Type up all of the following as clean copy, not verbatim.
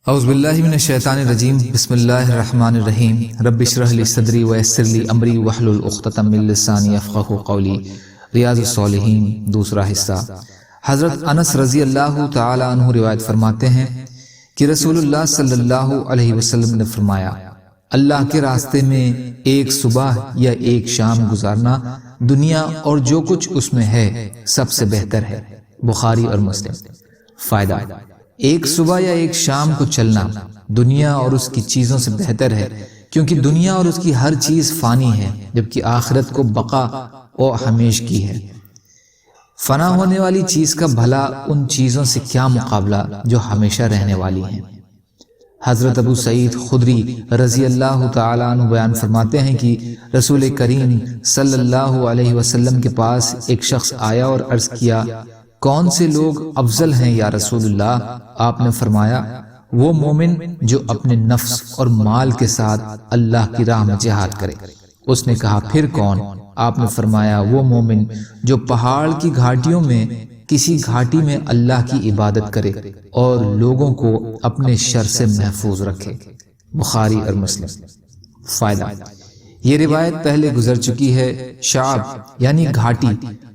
اعوذ باللہ من الشیطان الرجیم بسم اللہ الرحمن الرحیم رب اشرح لی صدری ویسر لی امری واحلل عقدۃ من لسانی یفقہوا قولی۔ ریاض الصالحین دوسرا حصہ۔ حضرت انس رضی اللہ تعالی عنہ روایت فرماتے ہیں کہ رسول اللہ صلی اللہ علیہ وسلم نے فرمایا، اللہ کے راستے میں ایک صبح یا ایک شام گزارنا دنیا اور جو کچھ اس میں ہے سب سے بہتر ہے۔ بخاری اور مسلم۔ فائدہ: ایک صبح یا ایک شام کو چلنا دنیا اور اس کی چیزوں سے بہتر ہے، کیونکہ دنیا اور اس کی ہر چیز فانی ہے، جبکہ آخرت کو بقا و ہمیش کی ہے۔ فنا ہونے والی چیز کا بھلا ان چیزوں سے کیا مقابلہ جو ہمیشہ رہنے والی ہیں۔ حضرت ابو سعید خدری رضی اللہ تعالیٰ عنہ بیان فرماتے ہیں کہ رسول کریم صلی اللہ علیہ وسلم کے پاس ایک شخص آیا اور عرض کیا، کون سے لوگ افضل ہیں یا رسول اللہ؟ آپ نے فرمایا، وہ مومن جو اپنے نفس اور مال کے ساتھ اللہ کی راہ میں جہاد کرے۔ اس نے کہا، پھر کون؟ آپ نے فرمایا، وہ مومن جو پہاڑ کی گھاٹیوں میں کسی گھاٹی میں اللہ کی عبادت کرے اور لوگوں کو اپنے شر سے محفوظ رکھے۔ بخاری اور مسلم۔ فائدہ: یہ روایت پہلے گزر چکی ہے۔ شعب یعنی گھاٹی،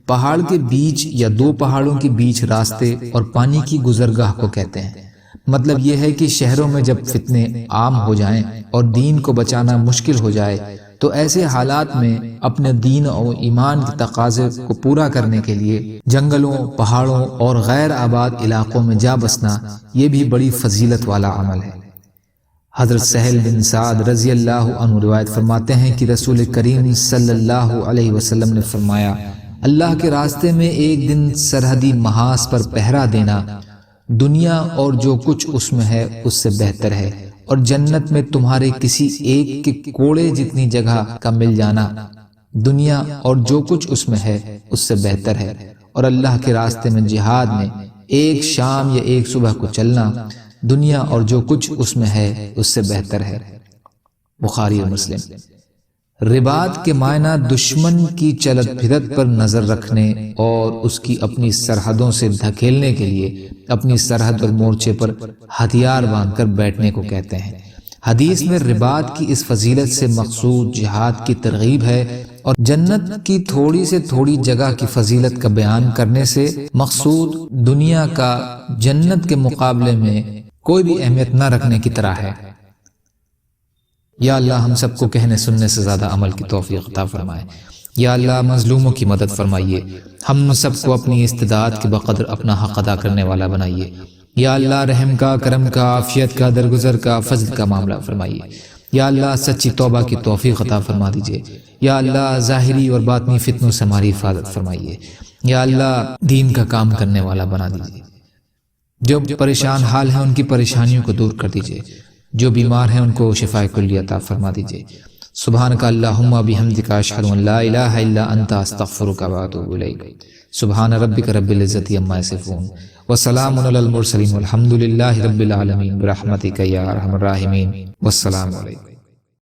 پہاڑ کے بیچ یا دو پہاڑوں کے بیچ راستے اور پانی کی گزرگاہ کو کہتے ہیں۔ مطلب یہ ہے کہ شہروں میں جب فتنے عام ہو جائیں اور دین کو بچانا مشکل ہو جائے تو ایسے حالات میں اپنے دین اور ایمان کے تقاضے کو پورا کرنے کے لیے جنگلوں، پہاڑوں اور غیر آباد علاقوں میں جا بسنا یہ بھی بڑی فضیلت والا عمل ہے۔ حضرت سہل بن سعد رضی اللہ عنہ روایت فرماتے ہیں کہ رسول کریم صلی اللہ علیہ وسلم نے فرمایا، اللہ کے راستے میں ایک دن سرحدی محاذ پر پہرا دینا دنیا اور جو کچھ اس میں ہے اس سے بہتر ہے، اور جنت میں تمہارے کسی ایک کے کوڑے جتنی جگہ کا مل جانا دنیا اور جو کچھ اس میں ہے اس سے بہتر ہے، اور اللہ کے راستے میں جہاد میں ایک شام یا ایک صبح کو چلنا دنیا اور جو کچھ اس میں ہے اس سے بہتر ہے۔ بخاری اور مسلم۔ رباط کے معنی دشمن کی چلت پھرت پر نظر رکھنے اور اس کی اپنی سرحدوں سے دھکیلنے کے لیے اپنی سرحد اور مورچے پر ہتھیار باندھ کر بیٹھنے کو کہتے ہیں۔ حدیث میں رباط کی اس فضیلت سے مقصود جہاد کی ترغیب ہے، اور جنت کی تھوڑی سے تھوڑی جگہ کی فضیلت کا بیان کرنے سے مقصود دنیا کا جنت کے مقابلے میں کوئی بھی اہمیت نہ رکھنے کی طرح ہے۔ یا اللہ ہم سب کو کہنے سننے سے زیادہ عمل کی توفیق عطا فرمائے۔ یا اللہ مظلوموں کی مدد فرمائیے، ہم سب کو اپنی استعداد کے بقدر اپنا حق ادا کرنے والا بنائیے۔ یا اللہ رحم کا، کرم کا، عافیت کا، درگزر کا، فضل کا معاملہ فرمائیے۔ یا اللہ سچی توبہ کی توفیق عطا فرما دیجیے۔ یا اللہ ظاہری اور باطنی فتنوں سے ہماری حفاظت فرمائیے۔ یا اللہ دین کا کام کرنے والا بنا دیجیے۔ جو پریشان حال ہیں ان کی پریشانیوں کو دور کر دیجیے، جو بیمار ہیں ان کو شفاء کلی عطا فرما دیجیے۔ سبحانک اللہم بحمدک اشہد ان لا الہ الا انت استغفرک و اتوب الیک۔ سبحان ربک رب العزت عما یصفون وسلام علی المرسلین والحمد للہ رب العالمین برحمتک یا ارحم الراحمین۔ والسلام علیکم۔